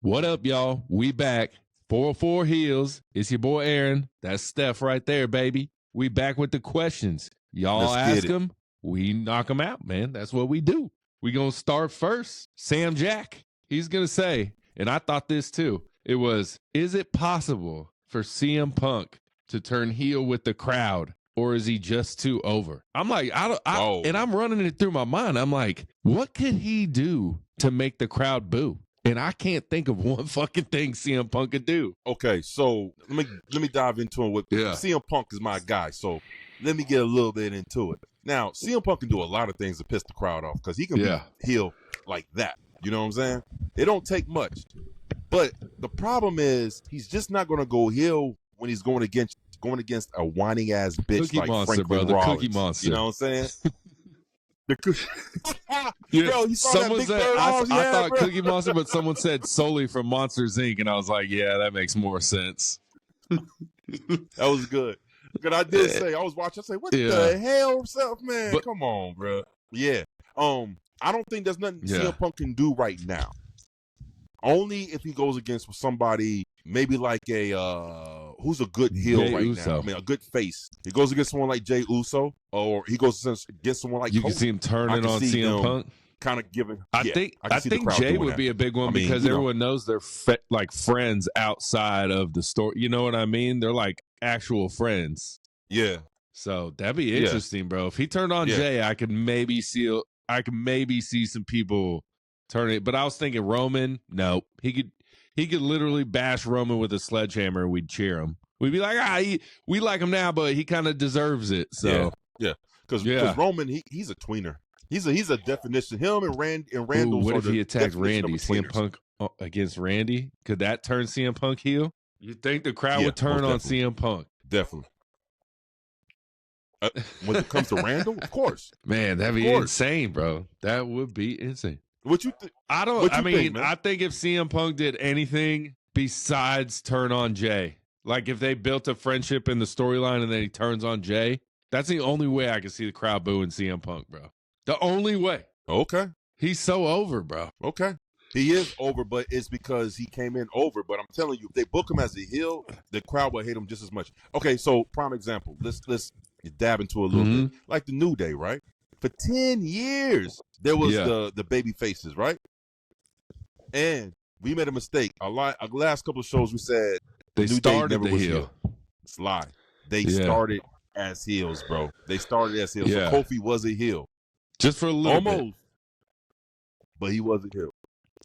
What up, y'all? We back. 404 Heelz. It's your boy Aaron. That's Steph right there, baby. We back with the questions. Y'all ask them, we knock them out, man. That's what we do. We gonna start first. Sam Jack. He's gonna say, and I thought this too. It was, is it possible for CM Punk to turn heel with the crowd, or is he just too over? I'm like, and I'm running it through my mind. I'm like, what could he do to make the crowd boo? And I can't think of one fucking thing CM Punk could do. Okay, so let me dive into it. CM Punk is my guy, so let me get a little bit into it. Now, CM Punk can do a lot of things to piss the crowd off because he can be heel like that. You know what I'm saying? It don't take much. But the problem is he's just not going to go heel when he's going against a whining ass bitch Cookie like Monster, Franklin bro. Rollins. Cookie Monster. You know what I'm saying? Bro, you saw someone said I thought bro. Cookie Monster, but someone said solely from Monsters Inc. And I was like, yeah, that makes more sense. That was good. Because I did say, I was watching, I said, what the hell, man? But, come on, bro. Yeah. I don't think there's nothing CM Punk can do right now. Only if he goes against somebody, maybe like who's a good heel Jey right Uso. now? I mean, a good face. He goes against someone like Jey Uso, or he goes against someone like you Cody. can see him turning on CM Punk. Kind of giving. I think Jay would be a big one because everyone knows they're like friends outside of the story. You know what I mean? They're like actual friends. Yeah. So that'd be interesting, bro. If he turned on Jay, I could maybe see some people turn it. But I was thinking Roman. No, he could literally bash Roman with a sledgehammer and we'd cheer him. We'd be like, we like him now, but he kind of deserves it. So because Roman, he's a tweener. He's a definition. Him and Randall. What if he attacked Randy? CM Punk against Randy? Could that turn CM Punk heel? You think the crowd would turn on CM Punk? Definitely. When it comes to Randall, of course. Man, that'd be insane, bro. That would be insane. What you think? I think if CM Punk did anything besides turn on Jay, like if they built a friendship in the storyline and then he turns on Jay, that's the only way I can see the crowd booing CM Punk, bro. The only way. Okay. He's so over, bro. Okay. He is over, but it's because he came in over. But I'm telling you, if they book him as a heel, the crowd will hate him just as much. Okay, so prime example. Let's dab into a little bit. Like the New Day, right? For 10 years, there was the baby faces, right? And we made a mistake. Our last couple of shows, we said they New started Day never was heel. heel. It's a lie. They started as heels, bro. They started as heels. So Kofi was a heel. Just for a little bit. But he was a heel.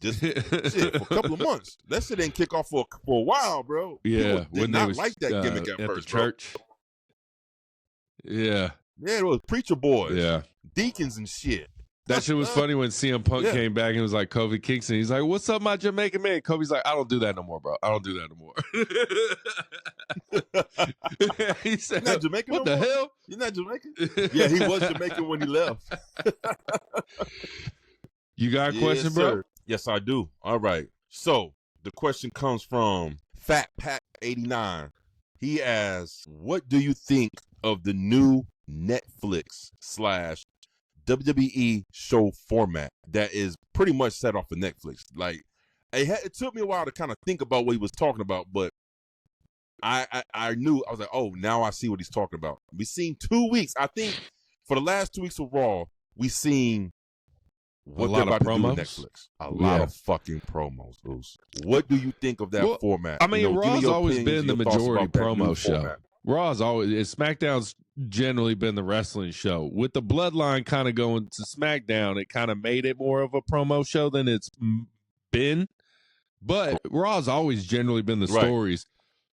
Just shit, for a couple of months. That shit didn't kick off for a while, bro. Yeah. People did not like that gimmick at first, the church. Bro. Yeah. Yeah, it was preacher boys. Yeah. Deacons and shit. That shit was funny when CM Punk came back and was like, Kofi Kingston. He's like, what's up, my Jamaican man? Kofi's like, I don't do that no more, bro. I don't do that no more. He said, you're not Jamaican what no the more? hell? You're not Jamaican? Yeah, he was Jamaican when he left. You got a question, bro? Sir. Yes, I do. All right. So the question comes from Fat Pat 89. He asks, what do you think of the new Netflix / WWE show format that is pretty much set off of Netflix? Like, it took me a while to kind of think about what he was talking about, but I knew. I was like, oh, now I see what he's talking about. We've seen 2 weeks. I think for the last 2 weeks of Raw, we've seen what they're about to do with Netflix. A lot of fucking promos, Goose. What do you think of that format? I mean, Raw's always been the majority promo show. Format. Raw's always, SmackDown's generally been the wrestling show. With the bloodline kind of going to SmackDown, it kind of made it more of a promo show than it's been. But Raw's always generally been the stories.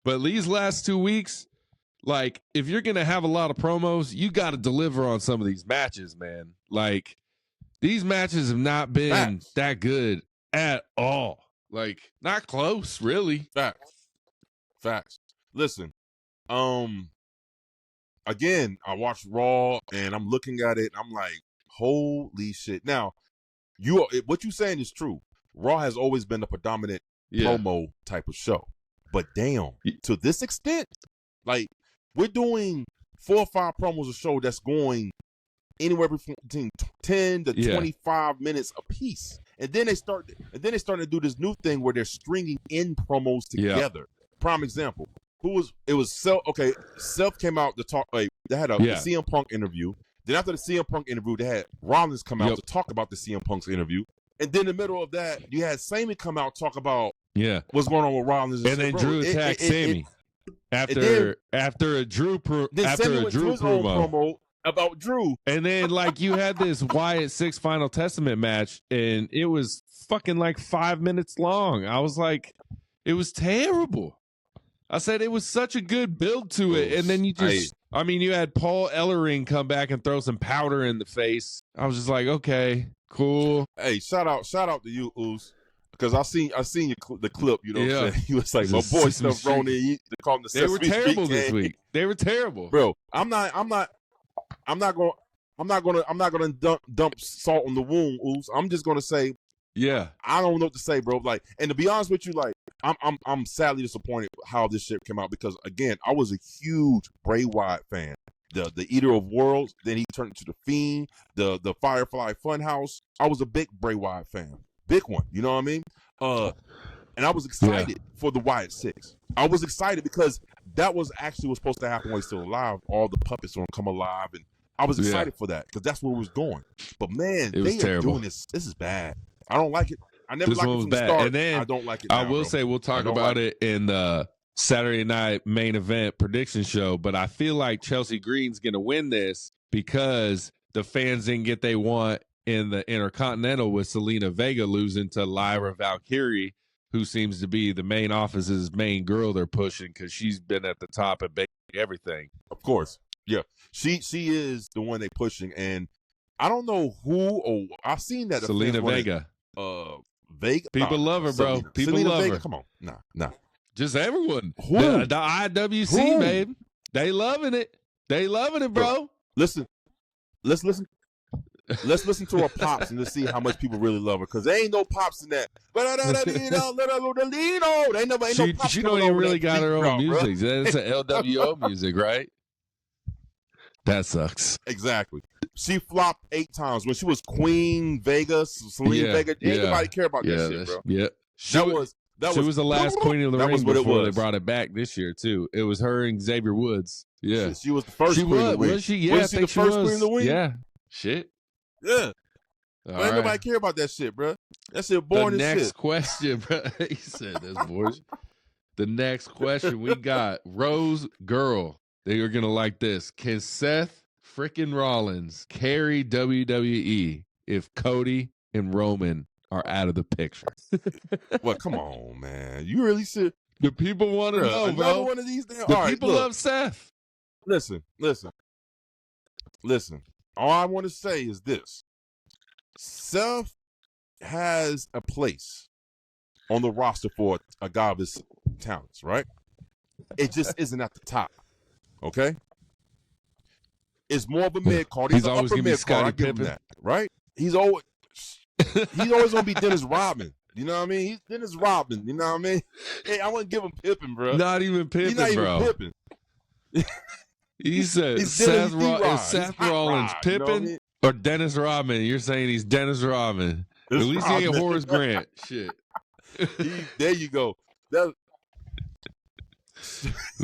But these last 2 weeks, like, if you're going to have a lot of promos, you got to deliver on some of these matches, man. Like, these matches have not been that good at all. Like, not close, really. Facts. Listen, again, I watched Raw, and I'm looking at it, and I'm like, holy shit. Now, what you're saying is true. Raw has always been the predominant promo type of show. But damn, to this extent, like, we're doing 4 or 5 promos a show that's going anywhere between 10 to 25 minutes a piece. And then they started to do this new thing where they're stringing in promos together. Prime example. It was Seth. Okay, Seth came out to talk. Like, they had the CM Punk interview. Then after the CM Punk interview, they had Rollins come out to talk about the CM Punk's interview. And then in the middle of that, you had Sammy come out talk about what's going on with Rollins. And then Drew attacked Sammy after a Drew promo about Drew. And then like you had this Wyatt 6 Final Testament match, and it was fucking like 5 minutes long. I was like, it was terrible. I said it was such a good build to it, and then you you had Paul Ellering come back and throw some powder in the face. I was just like, okay, cool. Hey, shout out to you, Oos, because I seen the clip. You know, what I'm saying? He was like, my boy Steph Rollins. They call him the They were terrible this week. They were terrible, bro. I'm not gonna dump salt on the wound, Oos. I'm just gonna say, I don't know what to say, bro. Like, and to be honest with you, like, I'm sadly disappointed how this shit came out because, again, I was a huge Bray Wyatt fan. The Eater of Worlds, then he turned into the Fiend, the Firefly Funhouse. I was a big Bray Wyatt fan, big one. You know what I mean? And I was excited for the Wyatt 6. I was excited because that was actually what's supposed to happen when he's still alive. All the puppets are gonna come alive, and I was excited for that because that's where it was going. But man, they are doing this. This is bad. I don't like it. I never liked it from the start. And then I don't like it now, I will say we'll talk about it in the Saturday night main event prediction show, but I feel like Chelsea Green's going to win this because the fans didn't get they want in the Intercontinental with Selena Vega losing to Lyra Valkyrie, who seems to be the main office's main girl they're pushing because she's been at the top of basically everything. Of course. Yeah. She is the one they pushing, and I don't know who I've seen that Selena Vega. Vega. People love her, bro. Selena. People Selena love Vega. her. Come on. Nah. Just everyone. Who? The IWC, babe. They loving it. They loving it, bro. Listen. Let's listen to her pops and let's see how much people really love her. Because there ain't no pops in that. She don't even really got her own music. That's an LWO music, right? That sucks. Exactly. She flopped 8 times when she was Queen Vega, Selena Vega. Ain't nobody care about that shit, bro. Yeah. She was the last Queen of the Ring before they brought it back this year too. It was her and Xavier Woods. Yeah, she was the first Queen of the Ring. Was she? Yeah, was she the first Queen of the Ring? Yeah. Shit. Yeah. Ain't nobody care about that shit, bro. That shit boring as shit. The next question, bro. He said that's boring. The next question we got Rose Girl. They are gonna like this. Can Seth freaking Rollins carry WWE if Cody and Roman are out of the picture? Well, come on, man. You really should. The people want to know, another bro. One of these damn. The people love Seth. Listen. All I want to say is this: Seth has a place on the roster for a guy of his talents, right? It just isn't at the top. Okay, it's more of a mid card. He's always upper mid card. I give him that, right? He's always gonna be Dennis Rodman. You know what I mean? He's Dennis Rodman. You know what I mean? Hey, I wouldn't give him Pippen, bro. Not even Pippen, he's not bro. Even Pippen. He said Seth Rollins, Pippen, you know or Dennis Rodman. You're saying he's Dennis Rodman. At least he ain't Horace Grant. Shit. There you go. At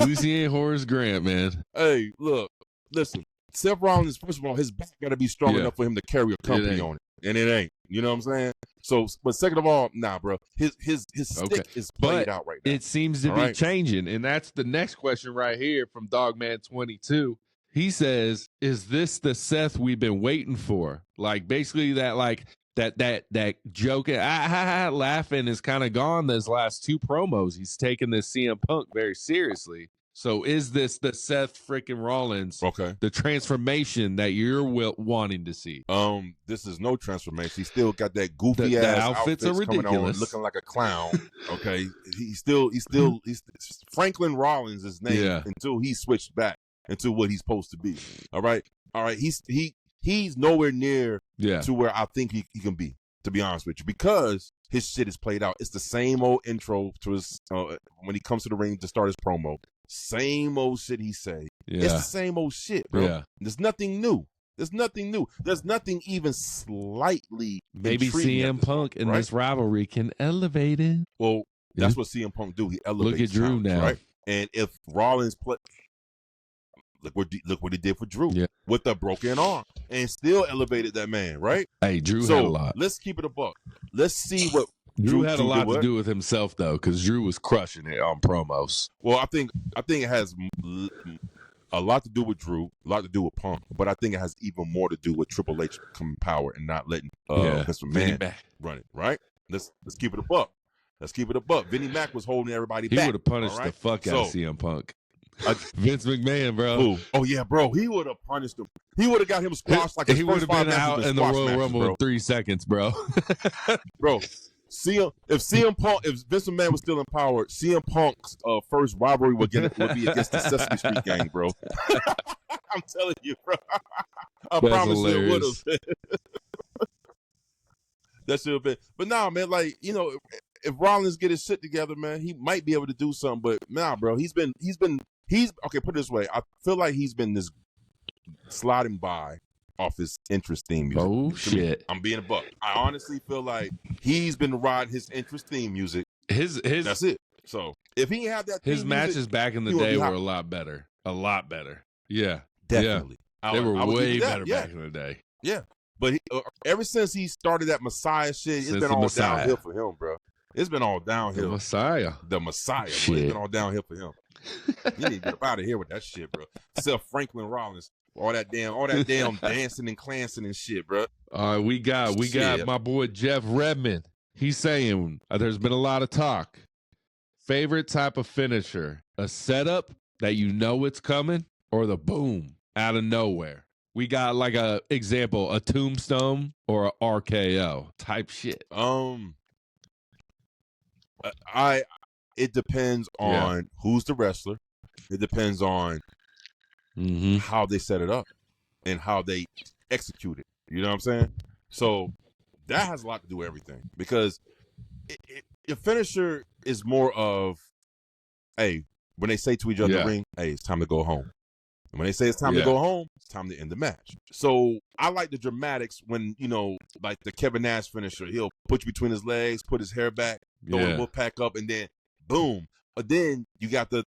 least he ain't Horace Grant, man. Hey, look, listen. Seth Rollins, first of all, his back got to be strong enough for him to carry a company on it, and it ain't. You know what I'm saying? So, but second of all, nah, bro, his stick is played out right now. It seems to be changing, and that's the next question right here from Dogman22. He says, "Is this the Seth we've been waiting for?" Like basically that joking, laughing is kind of gone. Those last 2 promos, he's taking this CM Punk very seriously. So is this the Seth freaking Rollins? Okay. The transformation that you're wanting to see? This is no transformation. He still got that goofy ass outfits are ridiculous, coming on, looking like a clown. Okay. He's Franklin Rollins' his name until he switched back into what he's supposed to be. All right. He's nowhere near to where I think he can be, to be honest with you, because his shit is played out. It's the same old intro to his when he comes to the ring to start his promo. Same old shit he say. Yeah. It's the same old shit, bro. Yeah. There's nothing new. There's nothing new. There's nothing even slightly maybe intriguing CM Punk in this rivalry can elevate it. Well, that's what CM Punk do. He elevates. Look at Drew now, right? And if Rollins play, look what he did for Drew with a broken arm, and still elevated that man, right? Hey, Drew had a lot. Let's keep it a buck. Let's see what Drew had a lot to do with himself though, because Drew was crushing it on promos. Well, I think it has a lot to do with Drew, a lot to do with Punk, but I think it has even more to do with Triple H coming power and not letting Mr. Man run it, right? Let's keep it a buck. Let's keep it a buck. Vinnie Mac was holding everybody back. He would have punished the fuck out of CM Punk. Vince McMahon, bro. Ooh. Oh yeah, bro. He would have punished him. He would have got him squashed like he would have been out in the Royal Rumble in 3 seconds, bro. Bro, if Vince McMahon was still in power, CM Punk's first rivalry would be against the Sesame Street gang, bro. I'm telling you, bro. I promise you it would have. That should have been. But nah, man, like, you know, if Rollins get his shit together, man, he might be able to do something. But nah, bro, he's okay. Put it this way, I feel like he's been this sliding by off his interest theme music. Oh shit! I'm being a buck. I honestly feel like he's been riding his interest theme music. His that's it. So if he had that, his matches music, back in the day were a lot better. A lot better. Yeah, definitely. Yeah. They were way better back in the day. Yeah, but ever since he started that Messiah shit, it's been all downhill for him, bro. It's been all downhill. The Messiah. Shit. It's been all downhill for him. You need to get up out of here with that shit, bro. Seth Franklin Rollins, all that damn dancing and clancing and shit, bro. We got my boy Jeff Redmond. He's saying there's been a lot of talk. Favorite type of finisher: a setup that you know it's coming, or the boom out of nowhere. We got like a example, a tombstone or a RKO type shit. It depends on who's the wrestler. It depends on how they set it up and how they execute it. You know what I'm saying? So that has a lot to do with everything, because your finisher is more of, hey, when they say to each other in the ring, hey, it's time to go home. And when they say it's time to go home, it's time to end the match. So I like the dramatics when, you know, like the Kevin Nash finisher, he'll put you between his legs, put his hair back, throw the wolf pack up, and then boom. But then you got the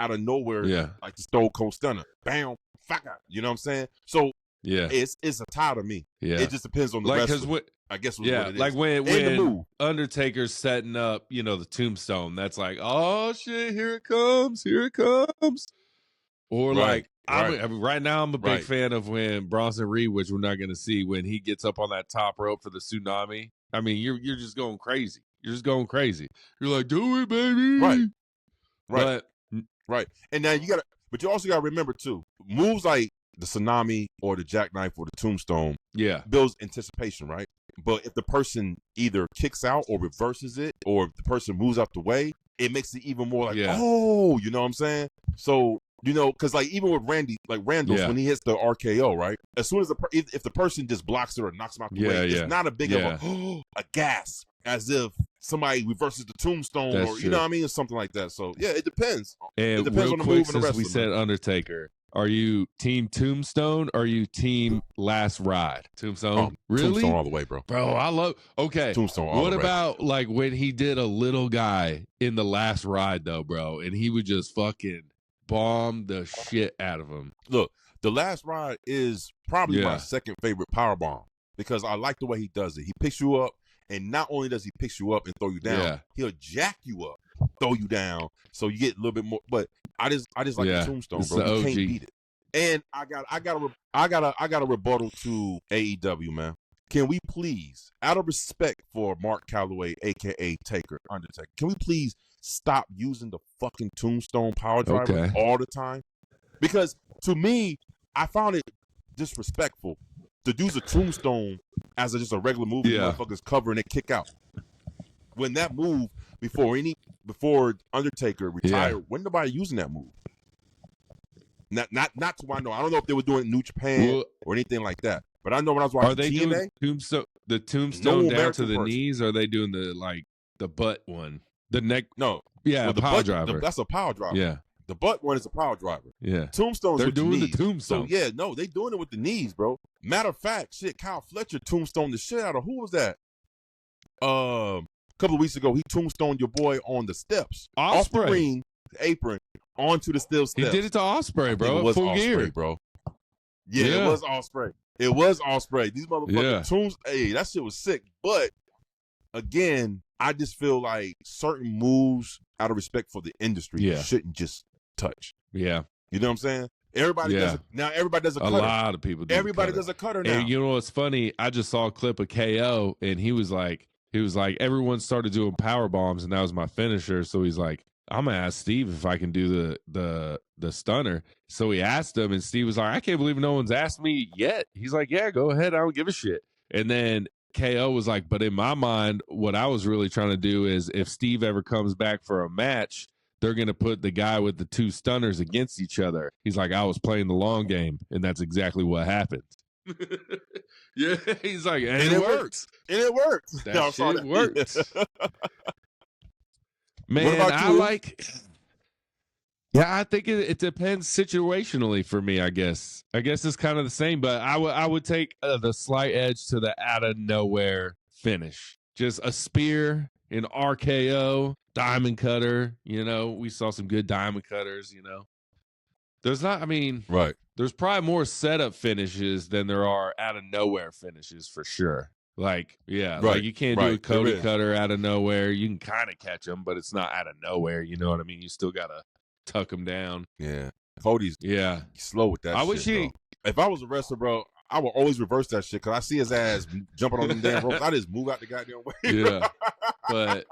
out of nowhere, like the Stone Cold Stunner. Bam, fuck out. You know what I'm saying? So it's a tie to me. Yeah. It just depends on the wrestler. I guess what it is. Like when Undertaker's setting up, you know, the tombstone, that's like, oh shit, here it comes. Or right now I'm a big fan of when Bronson Reed, which we're not going to see, when he gets up on that top rope for the tsunami. I mean, you're just going crazy. You're like, do it, baby. Right. And now but you also got to remember too, moves like the tsunami or the jackknife or the tombstone builds anticipation, right? But if the person either kicks out or reverses it, or if the person moves out the way, it makes it even more like, oh, you know what I'm saying? So, you know, because like even with Randall's, when he hits the RKO, right? As soon as if the person just blocks it or knocks him out the way, it's not a big of a gasp, as if somebody reverses the tombstone, or you know what I mean, or something like that. So yeah, it depends. And it depends on the move and the wrestler. We said Undertaker. Are you team Tombstone or are you team Last Ride? Tombstone, really? Tombstone all the way, bro. Bro, I love. Okay, Tombstone. All what the way. about like when he did a little guy in the Last Ride though, bro, and he would just fucking bomb the shit out of him? Look, the Last Ride is probably my second favorite power bomb, because I like the way he does it. He picks you up, and not only does he pick you up and throw you down, he'll jack you up, throw you down, so you get a little bit more. But I just like the Tombstone, bro. You can't beat it. And I got a rebuttal to AEW, man. Can we please, out of respect for Mark Calloway, aka Undertaker, can we please stop using the fucking Tombstone power driver all the time? Because to me, I found it disrespectful to use a Tombstone as just a regular move. Motherfuckers cover and they kick out. When that move before Undertaker retired, when nobody using that move. Not to what I know. I don't know if they were doing it in New Japan or anything like that. But I know when I was watching TNA, doing the tombstone down to the knees, or are they doing the butt one? The neck? No. Yeah, the power driver. That's a power driver. Yeah. The butt one is a power driver. Yeah. Tombstone's They're with the doing the knees. tombstone. So, yeah, no, they doing it with the knees, bro. Matter of fact, shit, Kyle Fletcher tombstoned the shit out of, who was that? A couple of weeks ago, he tombstoned your boy on the steps. Off the ring, the apron, onto the steel steps. He did it to Osprey, bro. It was Full Osprey, gear. bro. Yeah, it was Osprey. It was Osprey. These motherfucking hey, that shit was sick. But, again, I just feel like certain moves, out of respect for the industry, you shouldn't just touch. Yeah. You know what I'm saying? Everybody does it. Now everybody does a cutter. A lot of people do. Everybody does a cutter now. And you know what's funny? I just saw a clip of KO and he was like, everyone started doing power bombs and that was my finisher. So he's like, I'm gonna ask Steve if I can do the stunner. So he asked him and Steve was like, I can't believe no one's asked me yet. He's like, yeah, go ahead. I don't give a shit. And then KO was like, but in my mind, what I was really trying to do is if Steve ever comes back for a match, they're going to put the guy with the two stunners against each other. He's like, I was playing the long game, and that's exactly what happened. Yeah, he's like, and it works. And it works. That shit works. Man, I like... Yeah, I think it depends situationally for me, I guess. I guess it's kind of the same, but I would take the slight edge to the out-of-nowhere finish. Just a spear, an RKO, diamond cutter. You know, we saw some good diamond cutters, you know. There's not, I mean, right. There's probably more setup finishes than there are out-of-nowhere finishes for sure. Like, yeah, right. Like you can't do a Cody cutter out of nowhere. You can kind of catch them, but it's not out of nowhere. You know what I mean? You still got to tuck him down. Yeah. Cody's slow with that shit. I wish he... If I was a wrestler, bro, I would always reverse that shit because I see his ass jumping on them damn ropes. I just move out the goddamn way. Yeah. But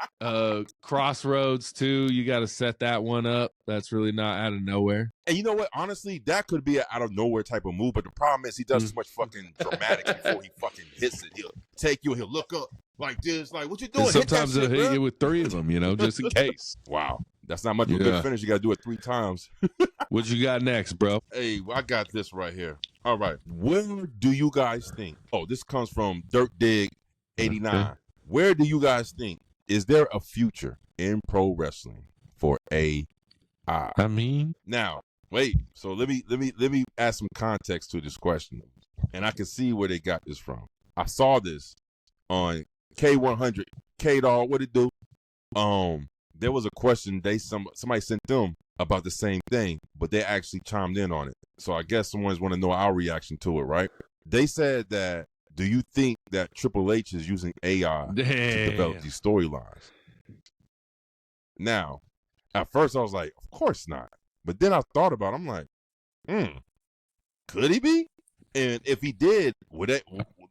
Crossroads, too, you got to set that one up. That's really not out of nowhere. And you know what? Honestly, that could be an out of nowhere type of move, but the problem is he does too much fucking dramatic before he fucking hits it. He'll take you, he'll look up like this, like, what you doing? And sometimes he'll hit you with 3 of them, you know, just in case. Wow. That's not much of a good finish. You got to do it 3 times. What you got next, bro? Hey, I got this right here. All right. Where do you guys think? Oh, this comes from Dirt Dig 89. Okay. Where do you guys think? Is there a future in pro wrestling for AI? I mean, now, wait. So let me add some context to this question, and I can see where they got this from. I saw this on K100. K-Dog, what it do? There was a question somebody sent them about the same thing, but they actually chimed in on it. So I guess someone's want to know our reaction to it, right? They said that, do you think that Triple H is using AI to develop these storylines? Now, at first I was like, of course not. But then I thought about it. I'm like, could he be? And if he did,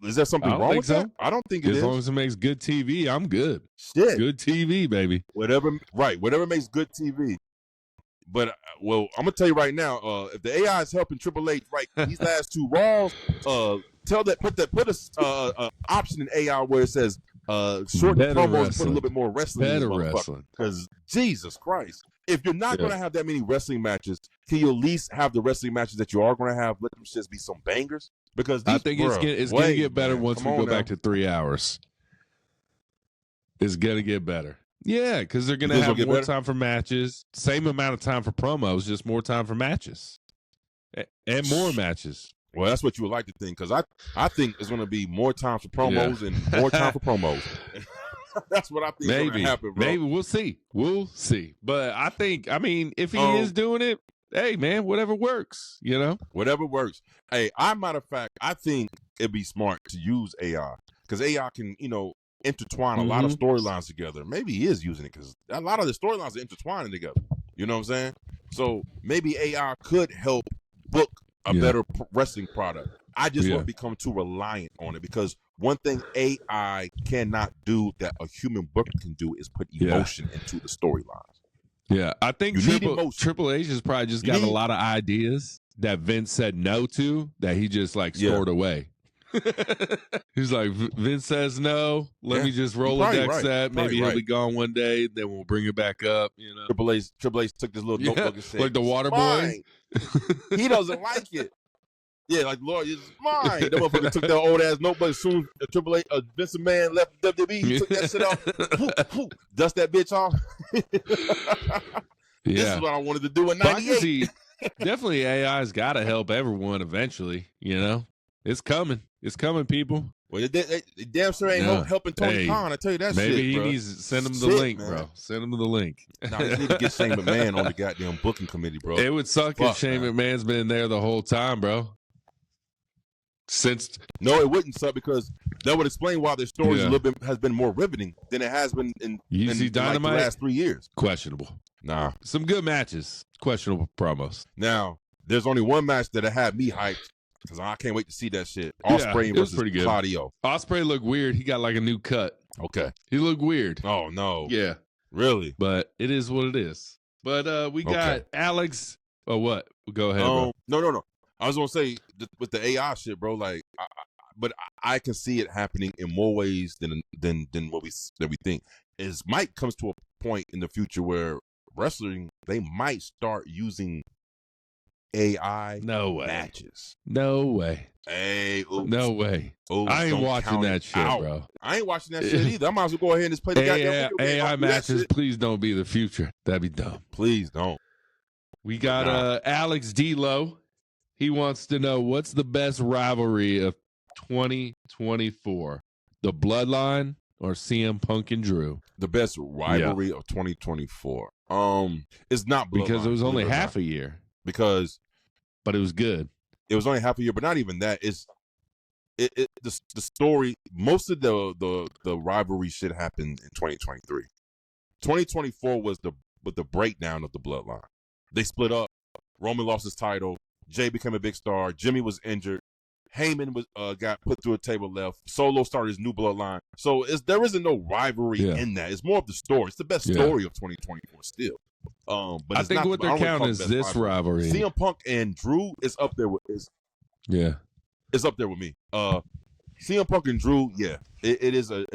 is there something wrong with that? I don't think it is. As long as it makes good TV, I'm good. Shit. Good TV, baby. Whatever makes good TV. But, well, I'm going to tell you right now, if the AI is helping Triple H write these last 2 Raws, put a option in AI where it says short promos, put a little bit more wrestling. Better wrestling. Because, Jesus Christ. If you're not going to have that many wrestling matches, can you at least have the wrestling matches that you are going to have? Let them just be some bangers. Because I think it's going to get better once we go back to 3 hours. It's going to get better. Yeah, because they're going to have more time for matches. Same amount of time for promos, just more time for matches. And more matches. Well, that's what you would like to think, because I think it's going to be more time for promos and more time for promos. That's what I think is going to happen, bro. Maybe. We'll see. But I mean, if he is doing it, hey, man, whatever works, you know? Whatever works. Hey, matter of fact, I think it'd be smart to use AI, because AI can, intertwine a lot of storylines together. Maybe he is using it, because a lot of the storylines are intertwining together. You know what I'm saying? So maybe AI could help book a better wrestling product. I just won't become too reliant on it, because one thing AI cannot do that a human booker can do is put emotion into the storylines. Yeah, I think Triple H has probably just got a lot of ideas that Vince said no to that he just stored away. He's like, Vince says no, let me just roll a deck set. Maybe he'll be gone one day, then we'll bring it back up. Triple H took this little notebook and said, like the water boy. He doesn't like it. Yeah, like, Lord, it's mine. That motherfucker took that old ass notebook as soon as Triple H, Vince McMahon left WWE. He took that shit off, dust that bitch off. This Yeah. is what I wanted to do in But I can 98. see, definitely AI's got to help everyone eventually, you know? It's coming. It's coming, people. Well, they damn sure ain't Yeah. helping Tony Hey, Khan. I tell you that maybe shit, he bro. needs to send him the Shit, link, man. bro. Send him the link. Nah, they need to get Shane McMahon on the goddamn booking committee, bro. It would suck Fuck, if Shane man. McMahon's been there the whole time, bro. Since No, it wouldn't suck because that would explain why their stories Yeah. a little bit has been more riveting than it has been in You see like Dynamite? the last 3 years. questionable. Nah. Some good matches, questionable promos. Now, there's only one match that had me hyped because I can't wait to see that shit. Yeah, Ospreay it was versus pretty good. Claudio. Ospreay looked weird. He got like a new cut. Okay. He looked weird. Oh no. Yeah, Really? but it is what it is. But we got Okay. Alex. Oh, what? Go ahead, bro. No. I was gonna say with the AI shit, bro. Like, but I can see it happening in more ways than what we think. Is Mike comes to a point in the future where wrestling they might start using AI No way. matches. No way. Hey, oops, No way. oops, I ain't don't watching count that it shit, out. bro. I ain't watching that shit either. I might as well go ahead and just play the goddamn AI, video game. AI I'll do that matches, shit. please don't be the future. That'd be dumb. Please don't. We got Nah. Alex D'Lo. He wants to know what's the best rivalry of 2024, the Bloodline or CM Punk and Drew? The best rivalry of 2024. It's not Because it was only half a a year, because but it was good. it was only half a year, but not even that. It's the story. Most of the rivalry shit happened in 2023. 2024 was the breakdown of the Bloodline. They split up. Roman lost his title. Jay became a big star. Jimmy was injured. Heyman was got put through a table left. Solo started his new Bloodline. So there isn't no rivalry in that. It's more of the story. It's the best story of 2024 still. But I it's think not, what I they're don't wanna counting call it is best this rivalry. CM Punk and Drew is up there with it's up there with me. CM Punk and Drew, yeah, it is a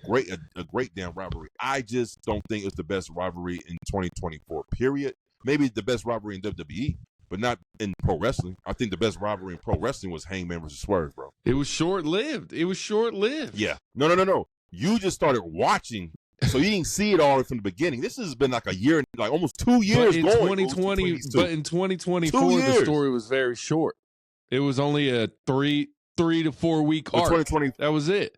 great damn rivalry. I just don't think it's the best rivalry in 2024. Period. Maybe the best rivalry in WWE, but not in pro wrestling. I think the best rivalry in pro wrestling was Hangman versus Swerve, bro. It was short-lived. Yeah. No. You just started watching, so you didn't see it all from the beginning. This has been like a year, like almost 2 years But in going. 2020, but in 2024, 2 the years. story was very short. It was only a 3 to 4 week In arc. 2020, That was it.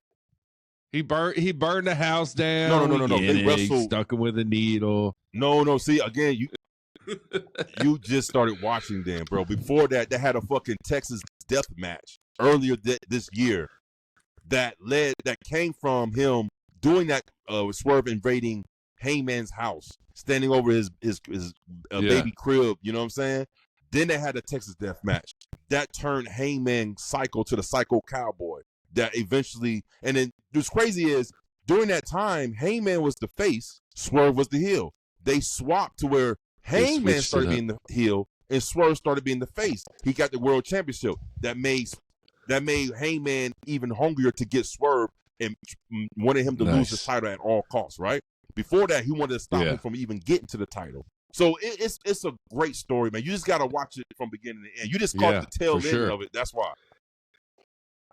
He burned the house down. No. We get They it. wrestled. He stuck him with a needle. No. See, again, you just started watching then, bro. Before that, they had a fucking Texas death match earlier this year that came from him doing that Swerve invading Heyman's house, standing over his baby crib, you know what I'm saying? Then they had a Texas death match. That turned Heyman Psycho to the Psycho Cowboy. That eventually, and then what's crazy is during that time, Heyman was the face, Swerve was the heel. They swapped to where Heyman started being the heel and Swerve started being the face. He got the world championship. That made Heyman even hungrier to get Swerve and wanted him to lose the title at all costs, right? Before that, he wanted to stop him from even getting to the title. So it's a great story, man. You just got to watch it from beginning to end. You just caught the tail end of it. That's why.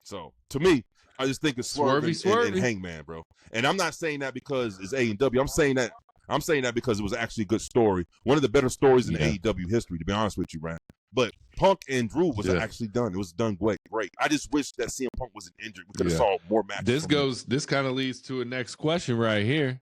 So, to me, I just think it's Swerve and Hangman, bro. And I'm not saying that because it's AEW. I'm saying that because it was actually a good story. One of the better stories in AEW history, to be honest with you, Brian. But Punk and Drew was actually done. It was done great. I just wish that CM Punk wasn't injured. We could have saw more matches. This kind of leads to a next question right here.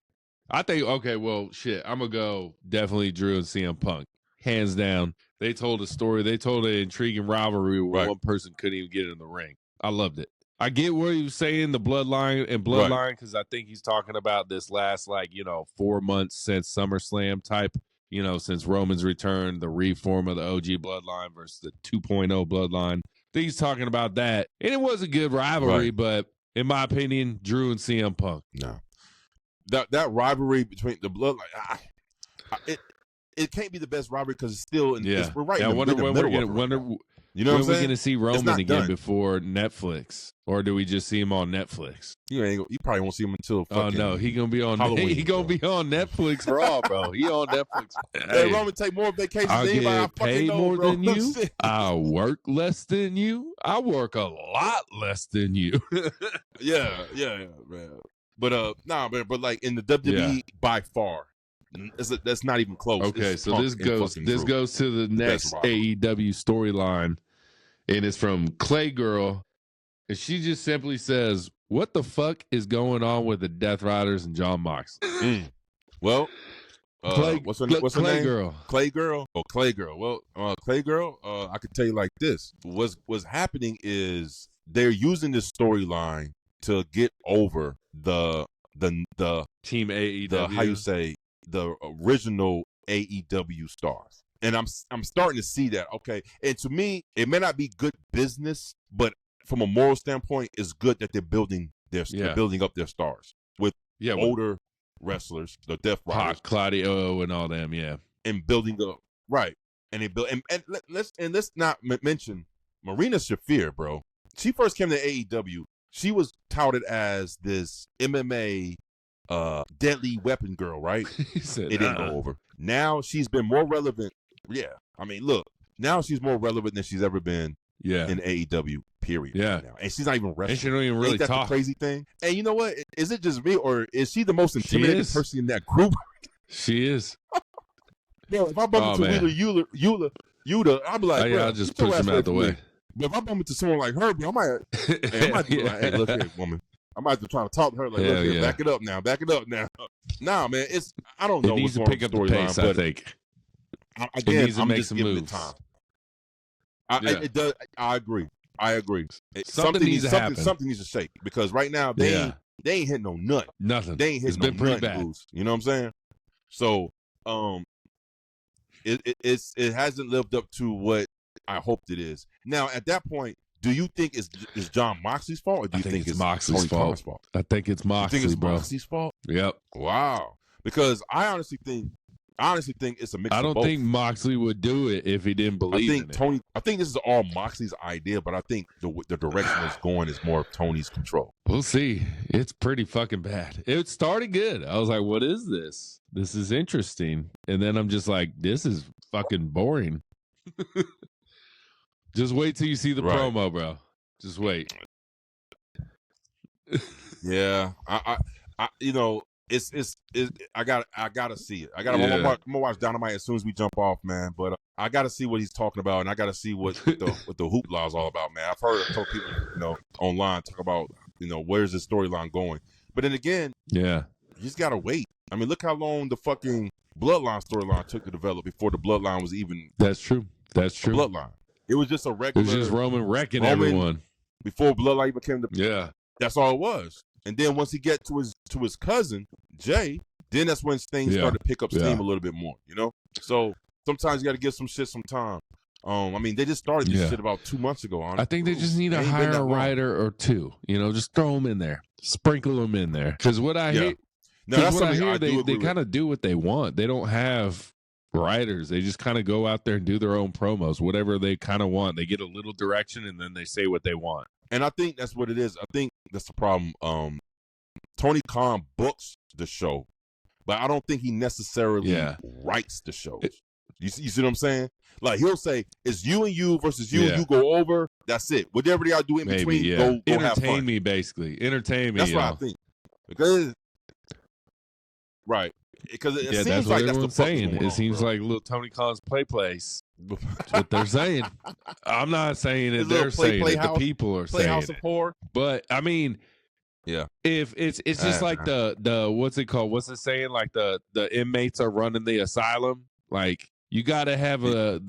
I think, okay, well, shit, I'm going to go definitely Drew and CM Punk. Hands down. They told a story. They told an intriguing rivalry where one person couldn't even get in the ring. I loved it. I get what he was saying, the Bloodline, because I think he's talking about this last, 4 months since SummerSlam type, since Roman's return, the reform of the OG Bloodline versus the 2.0 Bloodline. I think he's talking about that. And it was a good rivalry, but in my opinion, Drew and CM Punk. No. That rivalry between the Bloodline, it can't be the best rivalry because it's still we're right in the middle. You know what I'm saying? When are we going to see Roman again before Netflix? Or do we just see him on Netflix? You probably won't see him until fucking he going to be on Halloween. He going to be on Netflix Raw, bro. He on Netflix. Hey, Roman take more vacations than anybody I fucking know, more bro. than you. I work less than you. I work a lot less than you. yeah, man. But but like in the WWE by far, That's not even close. Okay, It's so Punk this and goes fucking this Drew. goes to the next rivalry. AEW storyline, and it's from Clay Girl, and she just simply says, "What the fuck is going on with the Death Riders and John Moxley?" Well, what's her Clay name? Girl. Clay Girl. Oh, Clay Girl. Well, Clay Girl. I could tell you like this: what's happening is they're using this storyline to get over the Team AEW. the how you say the original AEW stars. And I'm starting to see that. Okay, and to me, it may not be good business, but from a moral standpoint, it's good that they're building they're building up their stars with older wrestlers, the Death Riders, Hot Claudio and all them, and building up right. And they build and let's not mention Marina Shafir, bro. She first came to AEW. She was touted as this MMA deadly weapon girl, right? Said, it didn't go over. Now she's been more relevant. Yeah, I mean, look, now she's more relevant than she's ever been. In AEW, period. Yeah, right now. And she's not even wrestling. And she don't even really Ain't that talk. The crazy thing. And you know what? Is it just me, or is she the most intimidating person in that group? She is. Bro, if I bump into Yuta, I'll be like, I'll just push him out the way. But if I bump into someone like her, bro, I might be like, hey, look here, woman. I might have to try to talk to her like, look here, back it up now. Nah, man, I don't know. It needs to pick up the pace, I think. Again, it needs to I'm make just some giving moves. it time. It does. I agree. Something needs to happen. Something needs to shake because right now they ain't hitting no nut. Nothing. They ain't hitting It's been pretty bad. Boost, you know what I'm saying? So, it hasn't lived up to what I hoped it is. Now, at that point, do you think it's John Moxley's fault, or do you think it's Moxley's fault? I think it's Moxley, you think it's bro. Moxley's fault? Yep. Wow. Because I honestly think it's a mix. I don't of both. think Moxley would do it if he didn't believe in it. I think this is all Moxley's idea, but I think the direction it's going is more of Tony's control. We'll see. It's pretty fucking bad. It started good. I was like, what is this? This is interesting. And then I'm just like, this is fucking boring. Just wait till you see the promo, bro. Just wait. Yeah. I I gotta see it. I'm gonna watch Dynamite as soon as we jump off, man. But I gotta see what he's talking about, and I gotta see what the hoopla is all about, man. I've heard a couple people, online talk about, where's the storyline going. But then again, you just gotta wait. I mean, look how long the fucking Bloodline storyline took to develop before the Bloodline was even. That's true. Bloodline. It was just a regular. It was just Roman wrecking everyone before Bloodline even became the. Yeah. That's all it was. And then once he get to his cousin Jay, then that's when things started to pick up steam a little bit more. So sometimes you got to give some shit some time. I mean, they just started this shit about 2 months ago. I think they just need to hire a writer or two. Just throw them in there, sprinkle them in there. Because what I hear, they kind of do what they want. They don't have writers. They just kind of go out there and do their own promos, whatever they kind of want. They get a little direction and then they say what they want. And I think that's what it is. I think that's the problem. Tony Khan books the show, but I don't think he necessarily writes the shows. You see what I'm saying? Like, he'll say, it's you and you versus you, and you go over. That's it. Whatever they all do in between, go entertain me, basically. Entertain me. That's what I think. Because it seems like that's the saying. It seems like little Tony Khan's play place. That's what they're saying. I'm not saying it. They're saying it. The people are saying it. But I mean, if it's just like the what's it called? What's it saying? Like the inmates are running the asylum. Like you gotta have a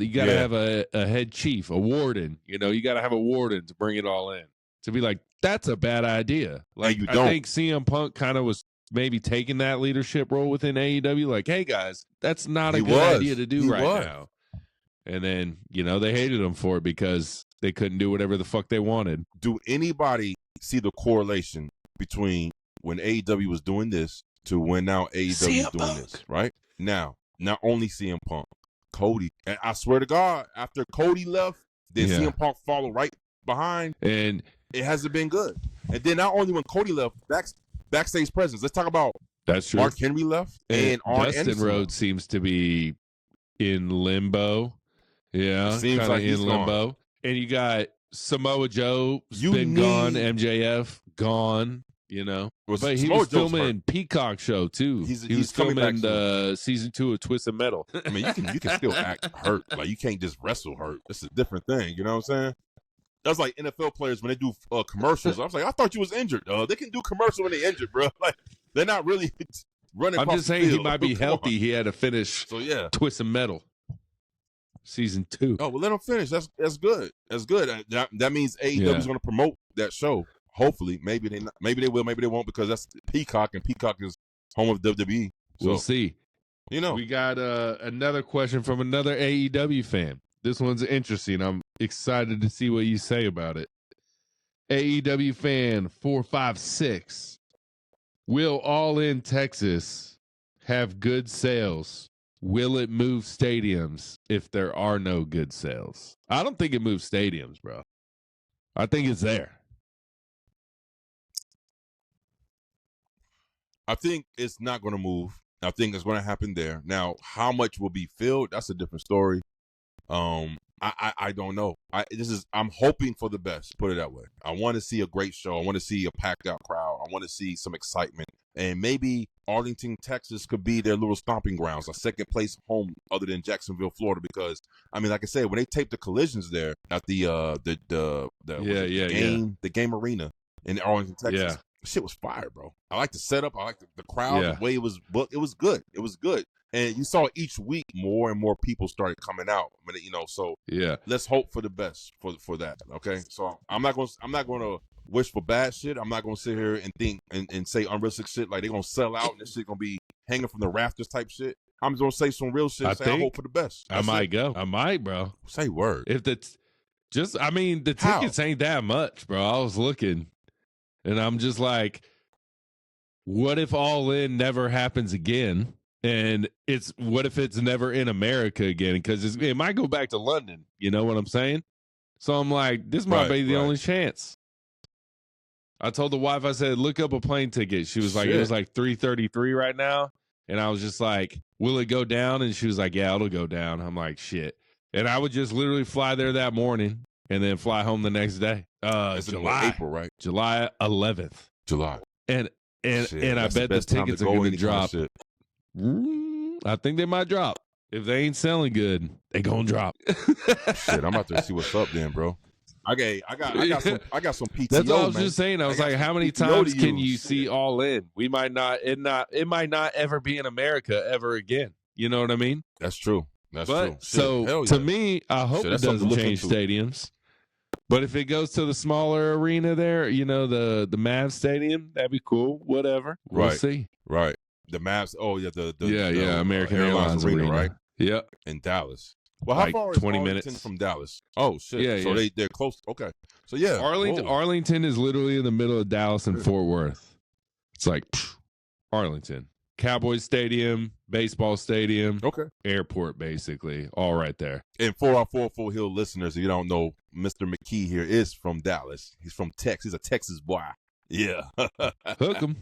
head chief, a warden. You gotta have a warden to bring it all in. To be like, that's a bad idea. Like I think CM Punk kind of was maybe taking that leadership role within AEW. Like, hey guys, that's not a good idea to do now. And then, they hated him for it because they couldn't do whatever the fuck they wanted. Do anybody see the correlation between when AEW was doing this to when now AEW is doing this, right? Now, not only CM Punk, Cody. And I swear to God, after Cody left, then CM Punk followed right behind. And it hasn't been good. And then not only when Cody left, backstage presence. Let's talk about that's true. Mark Henry left. And Dustin Rhodes seems to be in limbo. Yeah, seems like in limbo. Gone. And you got Samoa Joe been gone, MJF gone. you know. Well, But he Samoa was Joe's filming Peacock show too. He was coming back filming season 2 of Twisted Metal. I mean, you can still act hurt. Like, you can't just wrestle hurt. It's a different thing. You know what I'm saying? That's like NFL players when they do commercials. I was like, I thought you was injured. They can do commercials when they injured, bro. Like, they're not really running. I'm just saying he might be healthy. He had to finish. So yeah, Twisted Metal season 2. Oh, well, let him finish. That's good. That's good. That means AEW is going to promote that show. Hopefully, maybe they will, maybe they won't, because that's Peacock, and Peacock is home of WWE. So, we'll see. You know, we got another question from another AEW fan. This one's interesting. I'm excited to see what you say about it. AEW fan 456. Will All In Texas have good sales? Will it move stadiums if there are no good sales? I don't think it moves stadiums, bro. I think it's there. I think it's not going to move. I think it's going to happen there. Now, how much will be filled? That's a different story. I don't know. I'm hoping for the best. Put it that way. I want to see a great show. I want to see a packed out crowd. I want to see some excitement, and maybe Arlington, Texas, could be their little stomping grounds, a second place home other than Jacksonville, Florida. Because I mean, like I said, when they taped the collisions there at the game arena in Arlington, Texas, shit was fire, bro. I like the setup. I like the crowd, the way it was booked. It was good. It was good. And you saw each week more and more people started coming out. I mean, so let's hope for the best for that. Okay, so I'm not gonna wish for bad shit. I'm not gonna sit here and think and say unrealistic shit like they're gonna sell out and this shit gonna be hanging from the rafters type shit. I'm just gonna say some real shit. I hope for the best. I might go. I might, bro. Say word. If the tickets ain't that much, bro. I was looking, and I'm just like, what if All In never happens again? And what if it's never in America again? Because it might go back to London. You know what I'm saying? So I'm like, this might be the only chance. I told the wife, I said, look up a plane ticket. She was like, it was like $333 right now. And I was just like, will it go down? And she was like, yeah, it'll go down. I'm like, shit. And I would just literally fly there that morning and then fly home the next day. It's July, April, right? July 11th. July. And I bet the tickets are going to drop. I think they might drop. If they ain't selling good, they gonna drop. Shit, I'm about to see what's up then, bro. I got some PTO. That's what I was just saying. I was like, how many times can you see All In? It might not ever be in America ever again. You know what I mean? That's true. That's true. So to me, I hope it doesn't change stadiums. But if it goes to the smaller arena there, the Mavs Stadium, that'd be cool. Whatever. We'll see. Right. The Mavs. Oh yeah, the American Airlines Arena, right? Yep, in Dallas. Well, how far is 20 Arlington minutes from Dallas? Oh shit! Yeah, so they're close. Okay, so yeah, Arlington is literally in the middle of Dallas and Fort Worth. It's like Arlington, Cowboys Stadium, baseball stadium, airport, basically, all right there. And for our 404 Hill listeners, if you don't know, Mr. McKee here is from Dallas. He's from Texas. He's a Texas boy. Yeah, hook 'em.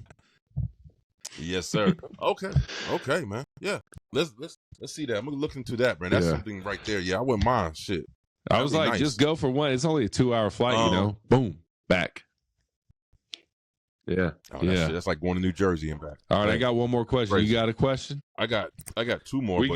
Yes, sir. Okay, man. Yeah, let's see that. I'm gonna look into that, man. That's something right there. Yeah, I wouldn't mind. Shit, I was like, just go for one. It's only a 2-hour flight, Boom, back. Yeah, shit, that's like going to New Jersey and back. All right, I got one more question. Crazy. You got a question? I got 2 more. Go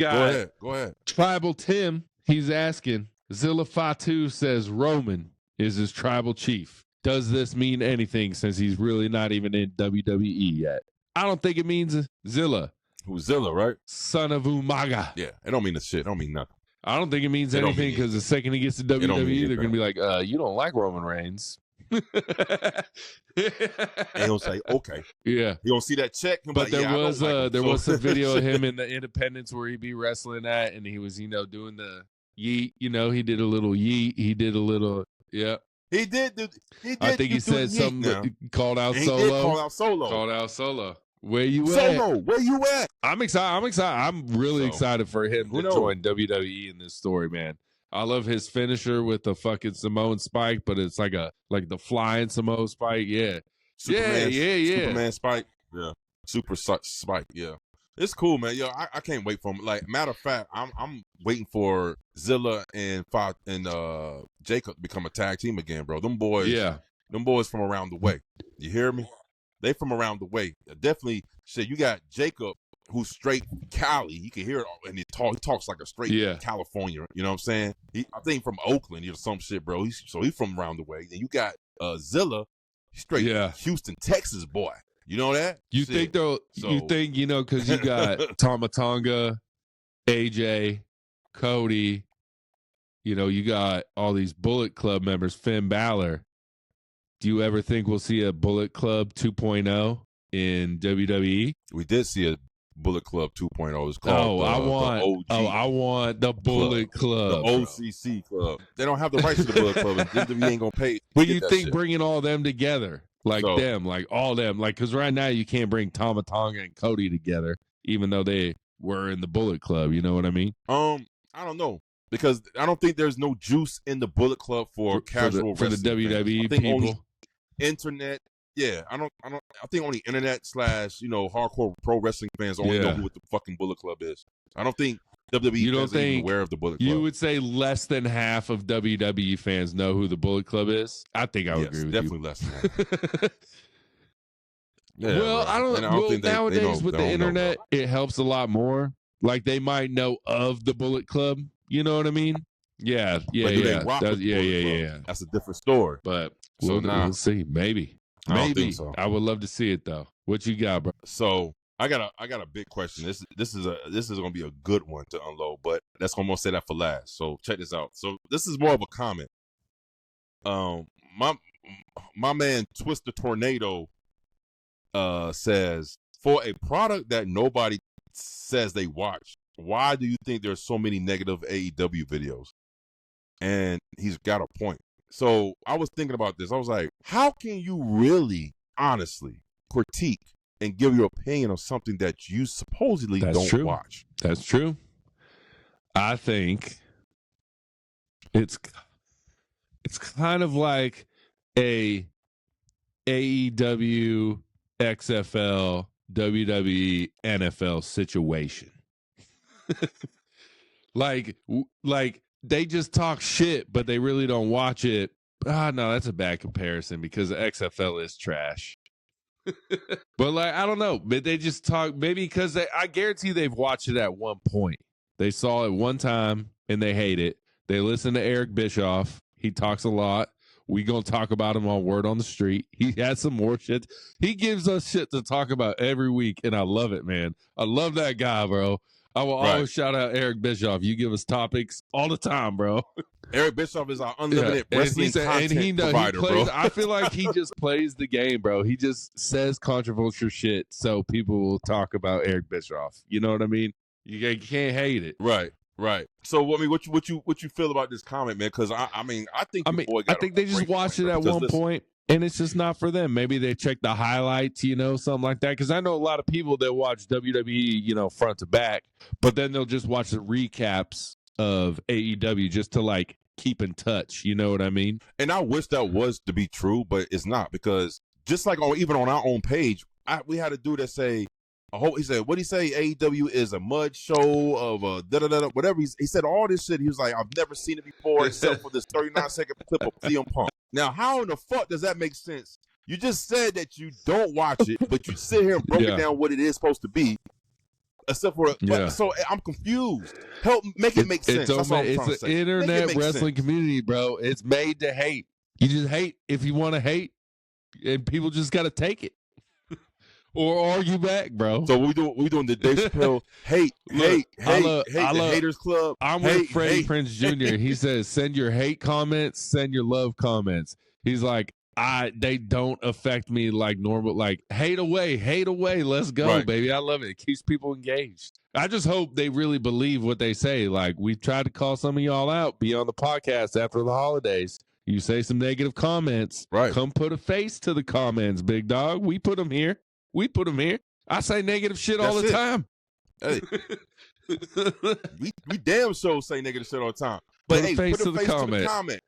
ahead. Tribal Tim, he's asking. Zilla Fatu says Roman is his tribal chief. Does this mean anything since he's really not even in WWE yet? I don't think it means Zilla. Who's Zilla, right? Son of Umaga. Yeah, it don't mean a shit. It don't mean nothing. I don't think it means anything because the second he gets to WWE, they're going to be like, you don't like Roman Reigns. And he'll say, okay. Yeah. He don't see that check. But there was some video of him in the Independence where he'd be wrestling at, and he was, doing the yeet. He did a little yeet. He did a little, yeah. He did. I think he said something. Called out Solo. He did call out Solo. Where you at? Solo, where you at? I'm excited. I'm really excited for him to join WWE in this story, man. I love his finisher with the fucking Samoan spike, but it's like the flying Samoan spike. Yeah. Superman spike. Yeah. Super spike. Yeah. It's cool, man. Yo, I can't wait for him. Like, matter of fact, I'm waiting for Zilla and Jacob to become a tag team again, bro. Them boys from around the way. You hear me? They from around the way. Definitely, shit. You got Jacob, who's straight Cali. He can hear it, and he talks like a straight California. You know what I'm saying? I think from Oakland or some shit, bro. He's from around the way. And you got Zilla, straight Houston, Texas boy. You know that? You think though? So, you think because you got Tomatonga, AJ, Cody. You got all these Bullet Club members. Finn Balor. Do you ever think we'll see a Bullet Club 2.0 in WWE? We did see a Bullet Club 2.0. It's called I want the Bullet Club. The OCC Club. They don't have the rights to the Bullet Club, and WWE ain't gonna pay. But you think bringing all them together, all them, because right now you can't bring Tomatonga and Cody together, even though they were in the Bullet Club. You know what I mean? I don't know. Because I don't think there's no juice in the Bullet Club for casual for the WWE fans. people. Internet, I think only internet / hardcore pro wrestling fans only know what the fucking Bullet Club is. I don't think WWE fans are even aware of the Bullet Club. You would say less than half of WWE fans know who the Bullet Club is? I think I would agree with definitely you. Less than that. Well, I don't think nowadays with the internet, it helps a lot more. Like they might know of the Bullet Club. You know what I mean? Yeah. That's a different story. But we'll see. Maybe. I don't think so. I would love to see it though. What you got, bro? So I got a big question. This is gonna be a good one to unload, but I'm gonna say that for last. So check this out. So this is more of a comment. My man Twister Tornado says, for a product that nobody says they watch, why do you think there's so many negative AEW videos? And he's got a point. So I was thinking about this. I was like, how can you really, honestly critique and give your opinion on something that you supposedly don't watch? That's true. I think it's kind of like a AEW, XFL, WWE, NFL situation. like they just talk shit, but they really don't watch it. No, that's a bad comparison because the XFL is trash. But I don't know. But they just talk, maybe because I guarantee they've watched it at one point. They saw it one time and they hate it. They listen to Eric Bischoff. He talks a lot. We gonna talk about him on Word on the Street. He has some more shit. He gives us shit to talk about every week, and I love it, man. I love that guy, bro. I will always shout out Eric Bischoff. You give us topics all the time, bro. Eric Bischoff is our unlimited wrestling content provider, bro. I feel like he just plays the game, bro. He just says controversial shit so people will talk about Eric Bischoff. You know what I mean? You can't hate it. Right. So, I mean, what you feel about this comment, man? Because I think they just watched it at one point. And it's just not for them. Maybe they check the highlights, something like that. Because I know a lot of people that watch WWE, front to back, but then they'll just watch the recaps of AEW just to keep in touch. You know what I mean? And I wish that was to be true, but it's not, because just even on our own page, we had a dude that say, he said, what did he say? AEW is a mud show of whatever. He said all this shit. He was like, I've never seen it before except for this 39-second clip of CM Punk. Now, how in the fuck does that make sense? You just said that you don't watch it, but you sit here and broke it down what it is supposed to be. Except for so I'm confused. Help make it make sense. It's an internet wrestling community, bro. It's made to hate. You just hate if you want to hate, and people just got to take it or argue back, bro. So we doing the Dave Chappelle hate the Haters Club. I'm with Freddie Prinze Jr. He says, send your hate comments, send your love comments. He's like, they don't affect me like normal. Like, hate away. Let's go, baby. I love it. It keeps people engaged. I just hope they really believe what they say. Like, we tried to call some of y'all out, be on the podcast after the holidays. You say some negative comments. Right. Come put a face to the comments, big dog. We put them here. I say negative shit all the time. Hey. we damn sure say negative shit all the time. But put a face to the comment.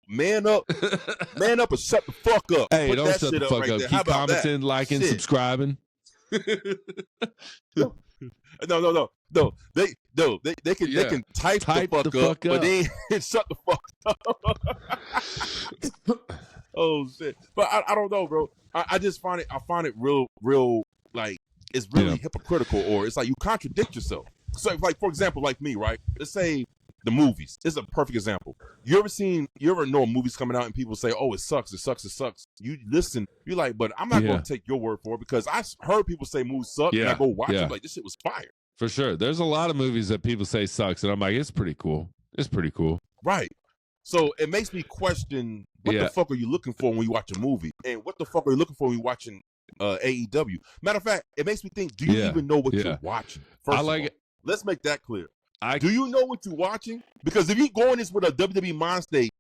Man up and shut the fuck up. Hey, don't shut the fuck up. Keep commenting, liking, subscribing. No. They can type the fuck up, but they ain't shut the fuck up. Oh shit! But I don't know, bro. I just find it real like it's really hypocritical, or it's like you contradict yourself. So like for example, like me, right? Let's say the movies. This is a perfect example. You ever know movies coming out and people say, "Oh, it sucks, it sucks, it sucks." You listen, you're like, but I'm not going to take your word for it because I heard people say movies suck, and I go watch it. Like this shit was fire. For sure. There's a lot of movies that people say sucks, and I'm like, it's pretty cool. It's pretty cool. Right. So it makes me question what the fuck are you looking for when you watch a movie, and what the fuck are you looking for when you're watching AEW? Matter of fact, it makes me think: do you even know what you're watching? First of all, let's make that clear. Do you know what you're watching? Because if you go in this with a WWE mind state,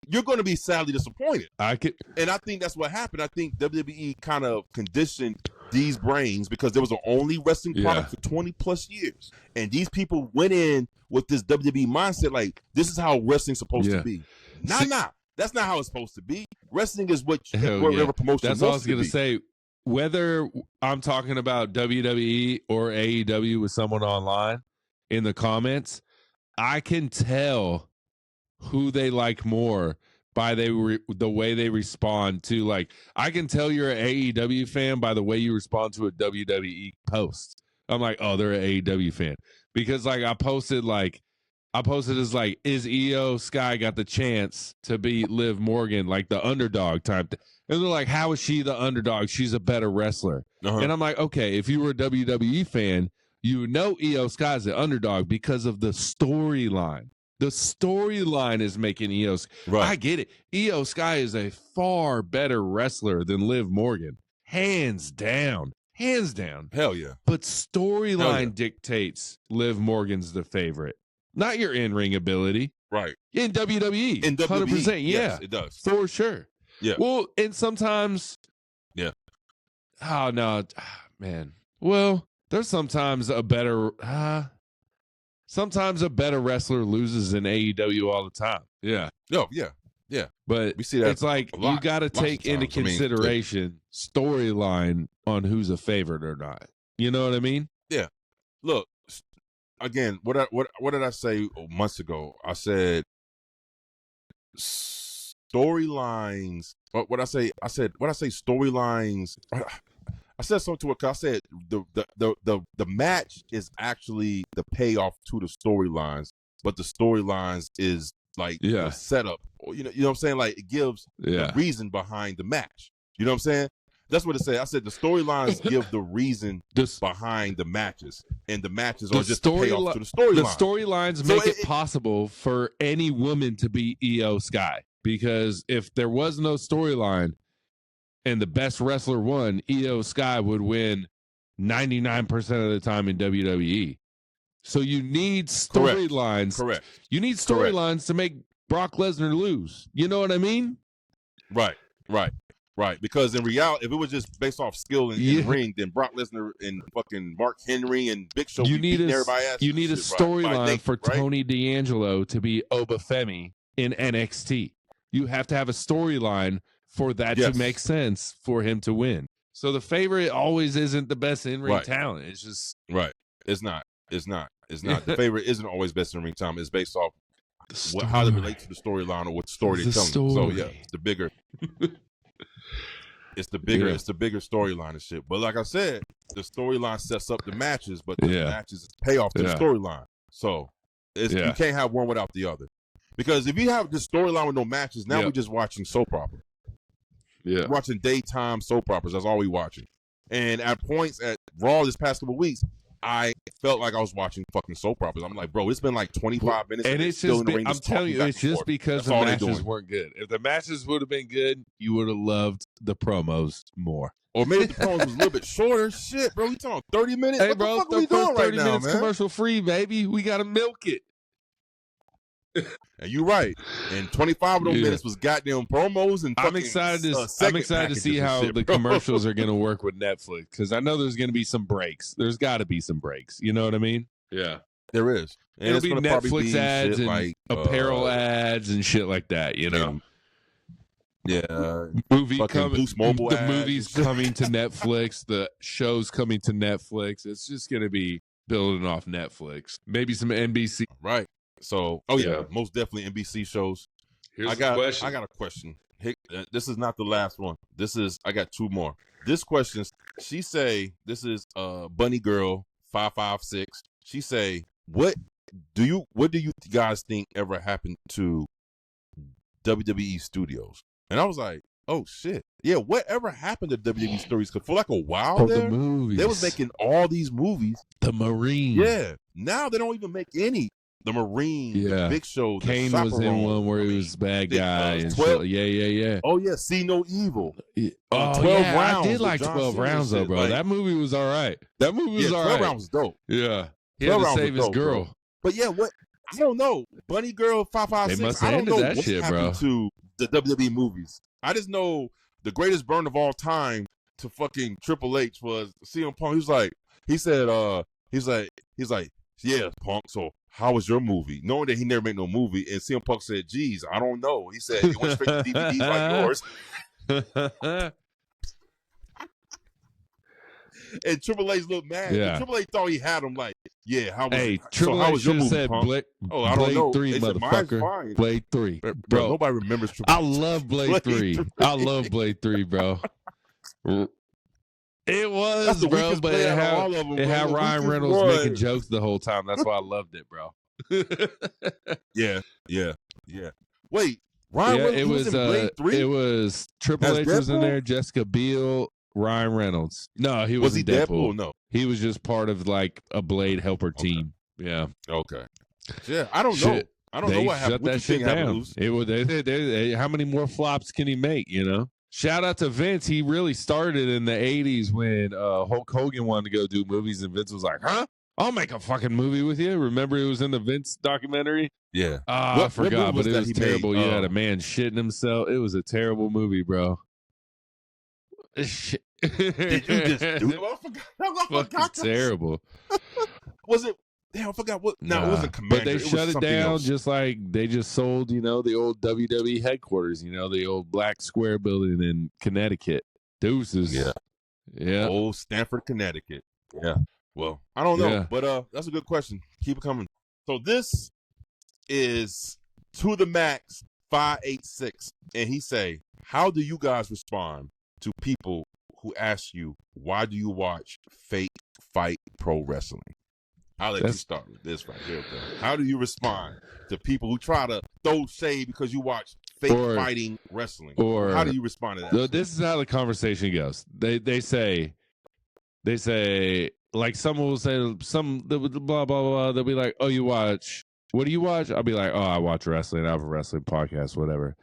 you're going to be sadly disappointed. And I think that's what happened. I think WWE kind of conditioned these brains because there was an only wrestling product for 20 plus years. And these people went in with this WWE mindset like, this is how wrestling's supposed to be. Nah. That's not how it's supposed to be. Wrestling is whatever promotion That's what I was going to say. Whether I'm talking about WWE or AEW with someone online in the comments, I can tell who they like more by the way they respond to, like, I can tell you're an AEW fan by the way you respond to a WWE post. I'm like, oh, they're an AEW fan. Because like I posted as like, is Io Sky got the chance to beat Liv Morgan, like the underdog type thing. And they're like, how is she the underdog? She's a better wrestler. And I'm like, okay, if you were a WWE fan, you know Io Sky's the underdog because of the storyline. The storyline is making Io Sky. I get it. Io Sky is a far better wrestler than Liv Morgan. Hands down. Hell yeah. But storyline dictates Liv Morgan's the favorite. Not your in-ring ability. Right. In WWE. In WWE. 100%. Yeah. Yes, it does. For sure. Yeah. Well, and sometimes. Yeah. Oh, no. Man. Well, there's sometimes a better wrestler loses in AEW all the time. Yeah. No, yeah. Yeah. But we see that it's like you got to take into consideration storyline on who's a favorite or not. You know what I mean? Yeah. Look, again, what did I say months ago? I said storylines. What I say storylines. I said something to it. I said the match is actually the payoff to the storylines, but the storylines is like the setup. You know what I'm saying? Like it gives the reason behind the match. You know what I'm saying? That's what it said. I said the storylines give the reason behind the matches, and the matches are just the payoff to the storyline. The storylines make it possible for any woman to beat Io Sky, because if there was no storyline and the best wrestler won, Io Sky would win 99% of the time in WWE. So you need storylines. Correct. You need storylines to make Brock Lesnar lose. You know what I mean? Right. Because in reality, if it was just based off skill in the ring, then Brock Lesnar and fucking Mark Henry and Big Show would beating everybody ass. You need a storyline for Tony D'Angelo to be Obafemi in NXT. You have to have a storyline for that to make sense for him to win. So the favorite always isn't the best in-ring talent. It's just It's not. The favorite isn't always best in ring talent. It's based off how they relate to the storyline or what story they're telling. So yeah, it's the bigger. It's the bigger storyline and shit. But like I said, the storyline sets up the matches, but the matches is payoff to the storyline. So you can't have one without the other. Because if you have this storyline with no matches, now we're just watching soap opera. Yeah. We're watching daytime soap operas. That's all we're watching. And at points at Raw this past couple of weeks, I felt like I was watching fucking soap operas. I'm like, bro, it's been like 25 minutes. And it's just, I'm telling you, it's just because the matches weren't good. If the matches would have been good, you would have loved the promos more. Or maybe the promos was a little bit shorter. Shit, bro, we talking 30 minutes. Hey, what the fuck are we doing right now, 30 minutes man? Commercial free, baby. We got to milk it. And you're right. And 25 of those minutes was goddamn promos and I'm excited to see how the commercials are going to work with Netflix, because I know there's going to be some breaks. There's got to be some breaks. You know what I mean? Yeah, there is. And it'll be Netflix ads and like, apparel ads and shit like that. You know? Movie coming. The movies coming to Netflix. The shows coming to Netflix. It's just going to be building off Netflix. Maybe some NBC. Right. So, most definitely NBC shows. Here's the question. I got a question. this is not the last one. I got two more. This question, she say, this is Bunny Girl 556. She say, what do you guys think ever happened to WWE Studios? And I was like, oh shit, yeah, whatever happened to WWE Studios? Because for like a while there, the movies. they was making all these movies. The Marine. Yeah, now they don't even make any. The Marine, the Big Show, Kane was in one where he was bad guy and 12, shit. Yeah. Oh yeah, See No Evil. 12 rounds. I did like 12 rounds though, bro. Like, that movie was all right. That movie was all right. 12 rounds was dope. Yeah, he had to save his girl. Bro. But yeah, what? I don't know. Bunny Girl 556. They must have ended that shit, bro. To the WWE movies. I just know the greatest burn of all time to fucking Triple H was CM Punk. He said, yeah, Punk. So how was your movie? Knowing that he never made no movie, and CM Punk said, geez, I don't know. He said, it went straight to DVDs like yours. And Triple H looked mad. Yeah. Triple H thought he had him like, yeah, how was Triple H should have said Blade I don't know. 3, motherfucker. Blade 3. Bro, nobody remembers Triple H. I love Blade 3. I love Blade 3, bro. It was, bro, but it had Ryan Reynolds making jokes the whole time. That's why I loved it, bro. Yeah. Wait, Ryan Reynolds was in Blade 3? It was Triple H was in there, Jessica Biel, Ryan Reynolds. No, he was in Deadpool. No, he was just part of like a Blade helper team. Yeah. Okay. Yeah, I don't know. I don't know what happened. Shut that shit down. It was. How many more flops can he make? You know. Shout out to Vince. He really started in the 80s when Hulk Hogan wanted to go do movies, and Vince was like, huh? I'll make a fucking movie with you. Remember it was in the Vince documentary? Yeah. I forgot, but it was terrible. You had a man shitting himself. It was a terrible movie, bro. Did you just do it? I forgot. Terrible. Was it? Damn, I forgot what. No, it wasn't Commander. But they shut it down else. just like they just sold, the old WWE headquarters, the old black square building in Connecticut. Deuces. Yeah. Old Stamford, Connecticut. Yeah. Well, I don't know, but that's a good question. Keep it coming. So this is To The Max 586, and he say, how do you guys respond to people who ask you, why do you watch fake fight pro wrestling? I'll let you start with this right here, bro. How do you respond to people who try to throw shade because you watch fake fighting wrestling? Or how do you respond to that? So this is how the conversation goes. They say, like someone will say blah, blah, blah. They'll be like, oh, what do you watch? I'll be like, oh, I watch wrestling. I have a wrestling podcast, whatever.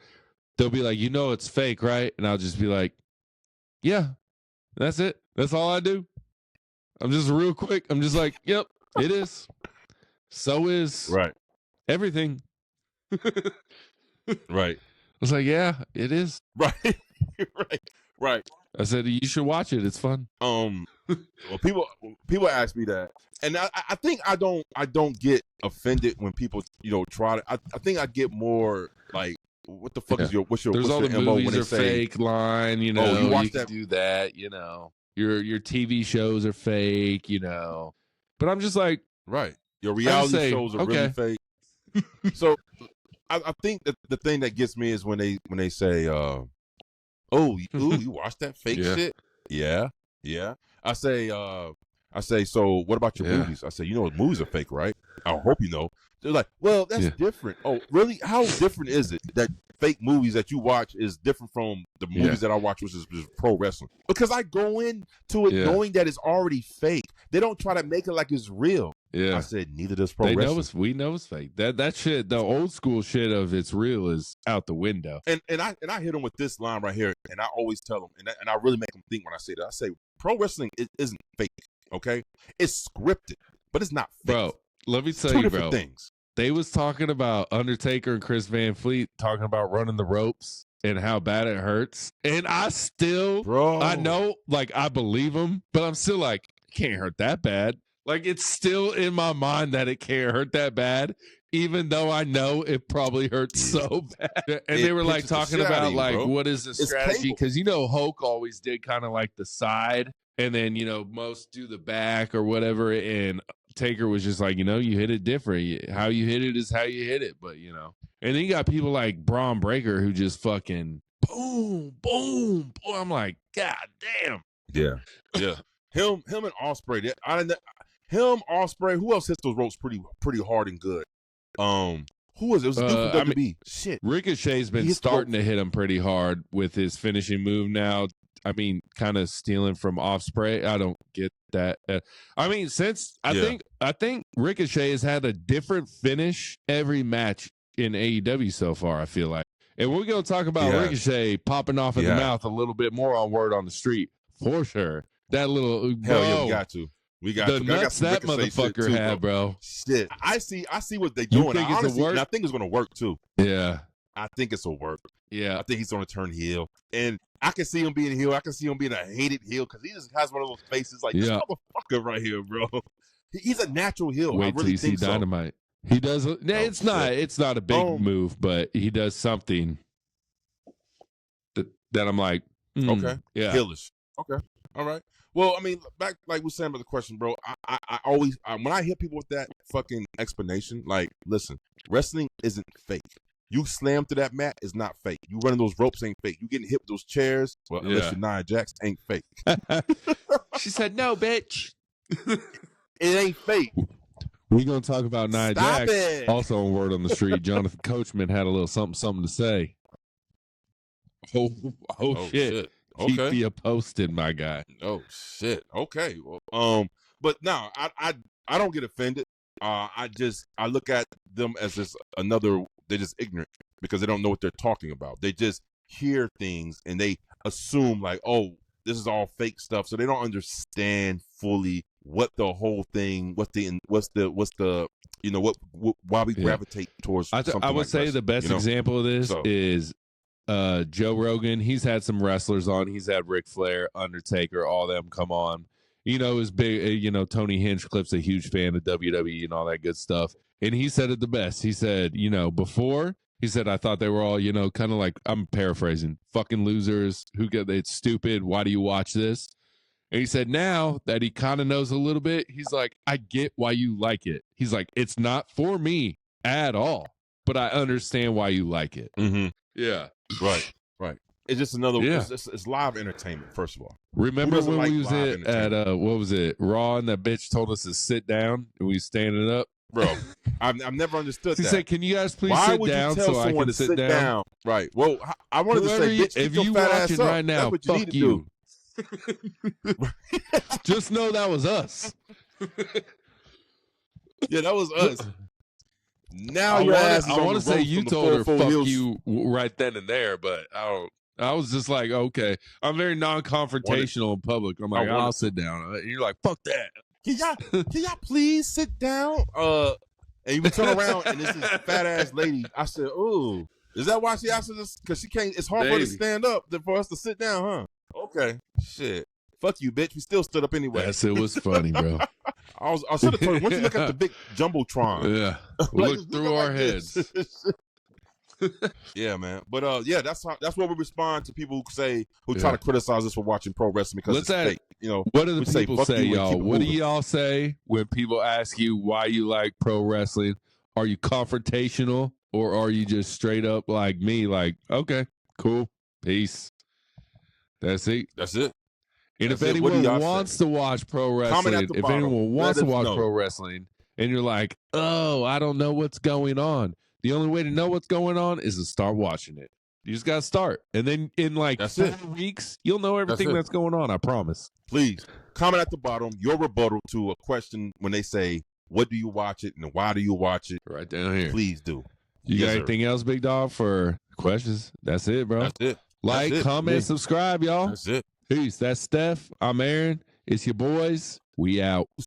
They'll be like, it's fake, right? And I'll just be like, yeah, that's it. That's all I do. I'm just real quick. I'm just like, yep. It is. So is everything. Right. I was like, yeah, it is. Right. Right. I said you should watch it. It's fun. Well, people ask me that, and I think I don't get offended when people try to. I think I get more like, what the fuck is what's your There's what's all your the MO movies when they are say fake line. You watch can do that. Your TV shows are fake. But I'm just like, right. Your reality shows are really fake. So I think that the thing that gets me is when they say, you watch that fake shit? Yeah. I say, so what about your movies? I say, movies are fake, right? I hope you know. They're like, well, that's different. Oh, really? How different is it that fake movies that you watch is different from the movies that I watch, which is pro wrestling? Because I go into it knowing that it's already fake. They don't try to make it like it's real. Yeah. I said, neither does pro wrestling. We know it's fake. That shit, the old school shit of it's real is out the window. And I hit them with this line right here, and I always tell them, and I really make them think when I say that. I say, pro wrestling isn't fake, okay? It's scripted, but it's not fake. Bro, let me tell you, bro. Things. They was talking about Undertaker and Chris Van Fleet talking about running the ropes and how bad it hurts. And I know, like, I believe them, but I'm still like, it can't hurt that bad. Like, it's still in my mind that it can't hurt that bad, even though I know it probably hurts so bad. And they were like talking about like, what is the strategy? Because Hulk always did kind of like the side, and then most do the back or whatever. And Taker was just like, you hit it different. How you hit it is how you hit it. But and then you got people like Braun Breaker who just fucking boom, boom, boom. I'm like, God damn. Yeah. Him and Ospreay. Him, Ospreay. Who else hits those ropes pretty hard and good? Who was it? It was a dude from WWE. Shit. Ricochet's been starting to hit him pretty hard with his finishing move now. I mean, kind of stealing from Ospreay. I don't get that. I mean, I think Ricochet has had a different finish every match in AEW so far, I feel like. And we're going to talk about Ricochet popping off in the mouth a little bit more on Word on the Street, for sure. That little... Hell yeah, we got to. The nuts that motherfucker had, bro. Shit. I see what they're doing. I think it's going to work, too. Yeah. I think it's a work. Yeah. I think he's going to turn heel. And I can see him being a heel. I can see him being a hated heel because he just has one of those faces like this motherfucker right here, bro. He's a natural heel. Wait till you see Dynamite. He does. It's not a big move, but he does something that I'm like, okay, yeah, heelish. Okay, all right. Well, I mean, back like we saying about the question, bro. I always when I hear people with that fucking explanation, like, listen, wrestling isn't fake. You slam to that mat is not fake. You running those ropes ain't fake. You getting hit with those chairs, well, unless you're Nia Jax, ain't fake. She said, "No, bitch, it ain't fake." We're gonna talk about Nia Jax. Also on Word on the Street, Jonathan Coachman had a little something to say. Oh shit. Okay. Keep me posted, my guy. Oh shit. Okay. Well, but no, I don't get offended. I look at them as just they're just ignorant because they don't know what they're talking about. They just hear things and they assume like, oh, this is all fake stuff. So they don't understand fully what the whole thing, what's the why we gravitate towards something I would like say this, the best example of this is Joe Rogan. He's had some wrestlers on. He's had Ric Flair, Undertaker, all them come on. His big, Tony Hinchcliffe's a huge fan of WWE and all that good stuff. And he said it the best. He said, before, he said, I thought they were all, kind of like, I'm paraphrasing, fucking losers. It's stupid. Why do you watch this? And he said, now that he kind of knows a little bit, he's like, I get why you like it. He's like, it's not for me at all, but I understand why you like it. Mm-hmm. Yeah. Right. It's just another. Yeah. It's live entertainment. First of all, remember when we was at what was it, Raw, and that bitch told us to sit down and we standing up, bro. I've never understood that. He said, "Can you guys please sit down so I can sit down?" Right. Well, I wanted to say, bitch, if you watching right now, fuck you. Just know that was us. Yeah, that was us. Now I want to say you told her fuck you right then and there, but I was just like, okay. I'm very non-confrontational in public. I'm like, I'll sit down. And you're like, fuck that. Can y'all please sit down? And you turn around and this is a fat ass lady. I said, ooh, is that why she asked us? Because she can't. It's hard for her to stand up than for us to sit down, huh? Okay, shit. Fuck you, bitch. We still stood up anyway. Yes, it was funny, bro. I should have told you. Once you look at the big jumbotron, yeah, look through our heads. Yeah, man. But that's what we respond to people who try to criticize us for watching pro wrestling because it's fake. What do the people say, y'all? What do y'all say when people ask you why you like pro wrestling? Are you confrontational or are you just straight up like me? Like, okay, cool, peace. That's it. And if anyone wants to watch pro wrestling, pro wrestling, and you're like, oh, I don't know what's going on. The only way to know what's going on is to start watching it. You just got to start. And then in 4 weeks, you'll know everything that's going on. I promise. Please comment at the bottom your rebuttal to a question when they say, what do you watch it and why do you watch it? Right down here. Please do. You got anything else, Big Dog, for questions? That's it, bro. That's it. Like, comment, subscribe, y'all. That's it. Peace. That's Steph. I'm Aaron. It's your boys. We out.